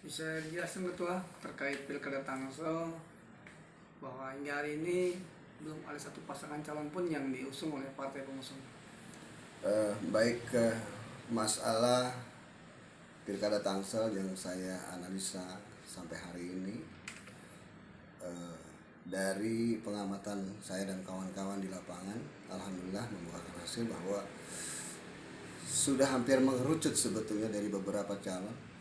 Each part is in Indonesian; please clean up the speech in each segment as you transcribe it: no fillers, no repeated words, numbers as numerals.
Bisa dijelasin Ketua terkait Pilkada Tangsel bahwa hingga hari ini belum ada satu pasangan calon pun yang diusung oleh partai pengusung. Baik masalah Pilkada Tangsel yang saya analisa sampai hari ini, dari pengamatan saya dan kawan-kawan di lapangan, alhamdulillah membuahkan hasil bahwa sudah hampir mengerucut sebetulnya dari beberapa calon.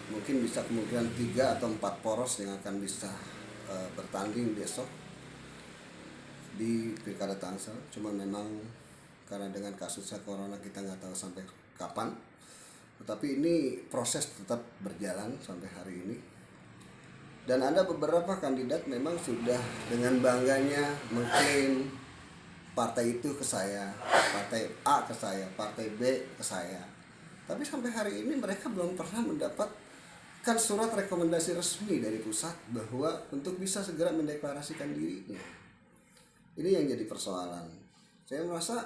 Mungkin bisa kemungkinan 3 atau 4 poros yang akan bisa bertanding besok di Pilkada Tangsel. Cuma memang karena dengan kasusnya corona kita nggak tahu sampai kapan. Tetapi ini proses tetap berjalan sampai hari ini. Dan ada beberapa kandidat memang sudah dengan bangganya mengklaim partai itu ke saya, partai A ke saya, partai B ke saya. Tapi sampai hari ini mereka belum pernah mendapatkan surat rekomendasi resmi dari pusat bahwa untuk bisa segera mendeklarasikan dirinya. Ini yang jadi persoalan. Saya merasa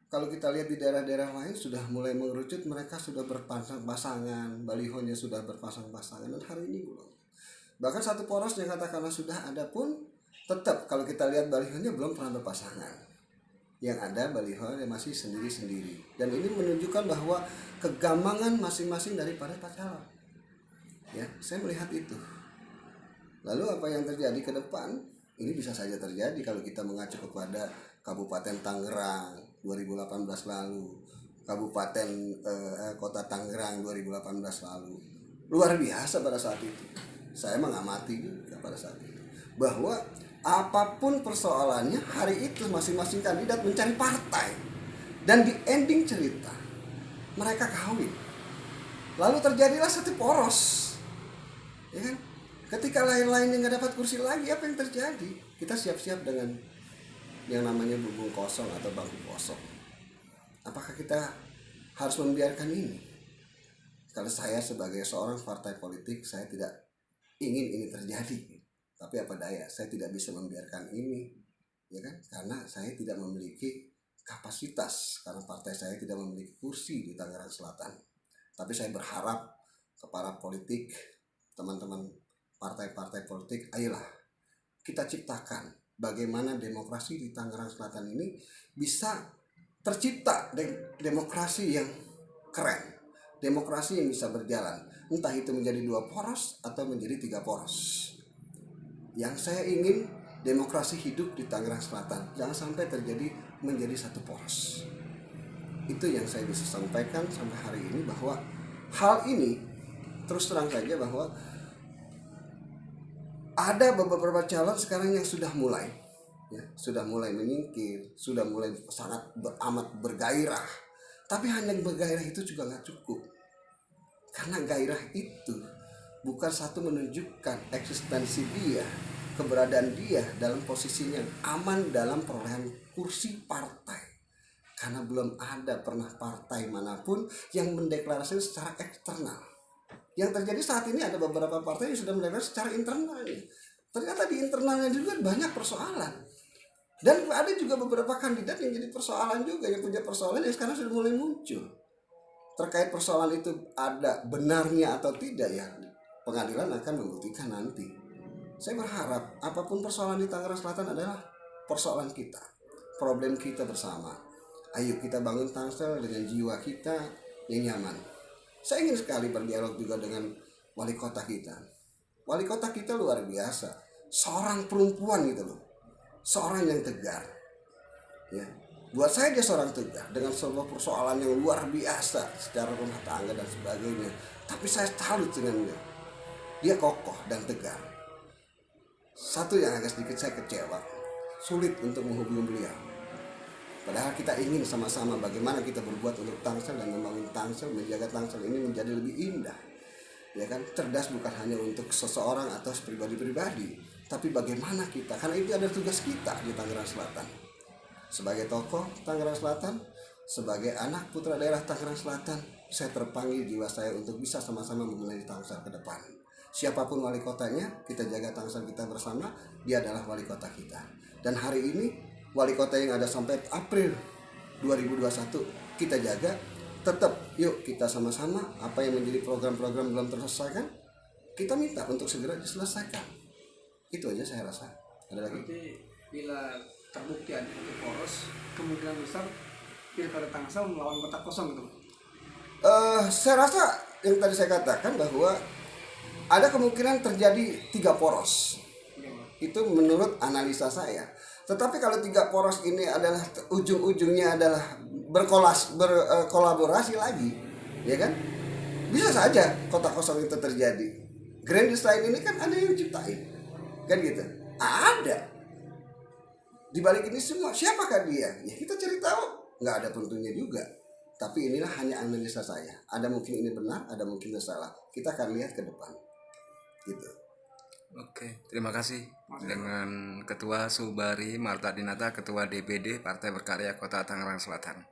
kalau kita lihat di daerah-daerah lain sudah mulai mengerucut, mereka sudah berpasang-pasangan, balihonya sudah berpasang-pasangan, dan hari ini belum. Bahkan satu poros yang katakanlah sudah ada pun tetap kalau kita lihat balihonya belum pernah berpasangan. Yang ada baliho yang masih sendiri-sendiri. Dan ini menunjukkan bahwa kegambangan masing-masing daripada calon. Ya, saya melihat itu. Lalu apa yang terjadi ke depan? Ini bisa saja terjadi kalau kita mengacu kepada Kabupaten Tangerang 2018 lalu, Kabupaten Kota Tangerang 2018 lalu. Luar biasa pada saat itu. Saya mengamati juga pada saat itu bahwa apapun persoalannya, hari itu masing-masing kandidat mencari partai. Dan di ending cerita mereka kawin. Lalu terjadilah satu poros. Ya kan? Ketika lain-lain yang gak dapat kursi lagi, apa yang terjadi? Kita siap-siap dengan yang namanya bubung kosong atau bangku kosong. Apakah kita harus membiarkan ini? Kalau saya sebagai seorang partai politik, saya tidak ingin ini terjadi. Tapi apa daya, saya tidak bisa membiarkan ini, ya kan? Karena saya tidak memiliki kapasitas, karena partai saya tidak memiliki kursi di Tangerang Selatan. Tapi saya berharap kepada politik, teman-teman partai-partai politik, ayolah kita ciptakan bagaimana demokrasi di Tangerang Selatan ini bisa tercipta demokrasi yang keren, demokrasi yang bisa berjalan, entah itu menjadi 2 poros atau menjadi 3 poros. Yang saya ingin demokrasi hidup di Tangerang Selatan, jangan sampai terjadi menjadi 1 poros. Itu yang saya bisa sampaikan sampai hari ini, bahwa hal ini terus terang saja bahwa ada beberapa calon sekarang yang sudah mulai menyingkir, sudah mulai sangat amat bergairah. Tapi hanya bergairah itu juga nggak cukup, karena gairah itu bukan satu menunjukkan eksistensi dia, keberadaan dia dalam posisinya aman dalam perolehan kursi partai. Karena belum ada pernah partai manapun yang mendeklarasikan secara eksternal. Yang terjadi saat ini ada beberapa partai yang sudah mendeklarasikan secara internal. Ternyata di internalnya juga banyak persoalan. Dan ada juga beberapa kandidat yang jadi persoalan juga, yang punya persoalan yang sekarang sudah mulai muncul. Terkait persoalan itu ada benarnya atau tidak, ya pengadilan akan membuktikan nanti. Saya berharap apapun persoalan di Tangerang Selatan adalah persoalan kita, problem kita bersama. Ayo kita bangun Tangsel dengan jiwa kita yang nyaman. Saya ingin sekali berdialog juga dengan wali kota kita. Wali kota kita luar biasa, seorang perempuan gitu loh, seorang yang tegar. Ya, buat saya dia seorang tegar dengan sebuah persoalan yang luar biasa secara rumah tangga dan sebagainya. Tapi saya salut dengan dia. Dia kokoh dan tegar. Satu yang agak sedikit saya kecewa, sulit untuk menghubungi beliau. Padahal kita ingin sama-sama bagaimana kita berbuat untuk Tangsel dan membangun Tangsel, menjaga Tangsel ini menjadi lebih indah. Ya kan, cerdas bukan hanya untuk seseorang atau pribadi-pribadi, tapi bagaimana kita, karena itu adalah tugas kita di Tangerang Selatan. Sebagai tokoh Tangerang Selatan, sebagai anak putra daerah Tangerang Selatan, saya terpanggil jiwa saya untuk bisa sama-sama memulai Tangsel ke depan. Siapapun wali kotanya, kita jaga Tangsel kita bersama, dia adalah wali kota kita. Dan hari ini wali kota yang ada sampai April 2021 kita jaga, tetap yuk kita sama-sama apa yang menjadi program-program belum terselesaikan kita minta untuk segera diselesaikan. Itu aja saya rasa. Ada lagi? Nanti bila terbukti ada satu poros, kemungkinan besar pilkada Tangsel melawan kotak kosong gitu. Saya rasa yang tadi saya katakan bahwa ada kemungkinan terjadi 3 poros. Itu menurut analisa saya. Tetapi kalau 3 poros ini adalah ujung-ujungnya adalah berkolaborasi lagi, ya kan? Bisa saja kotak kosong itu terjadi. Grand Design ini kan ada yang ciptain, kan gitu? Ada. Di balik ini semua siapakah dia? Ya kita cari tahu. Nggak ada tentunya juga. Tapi inilah hanya analisa saya. Ada mungkin ini benar, ada mungkin salah. Kita akan lihat ke depan. Gitu. Oke, terima kasih dengan Ketua Subari Marta Dinata, Ketua DPD Partai Berkarya Kota Tangerang Selatan.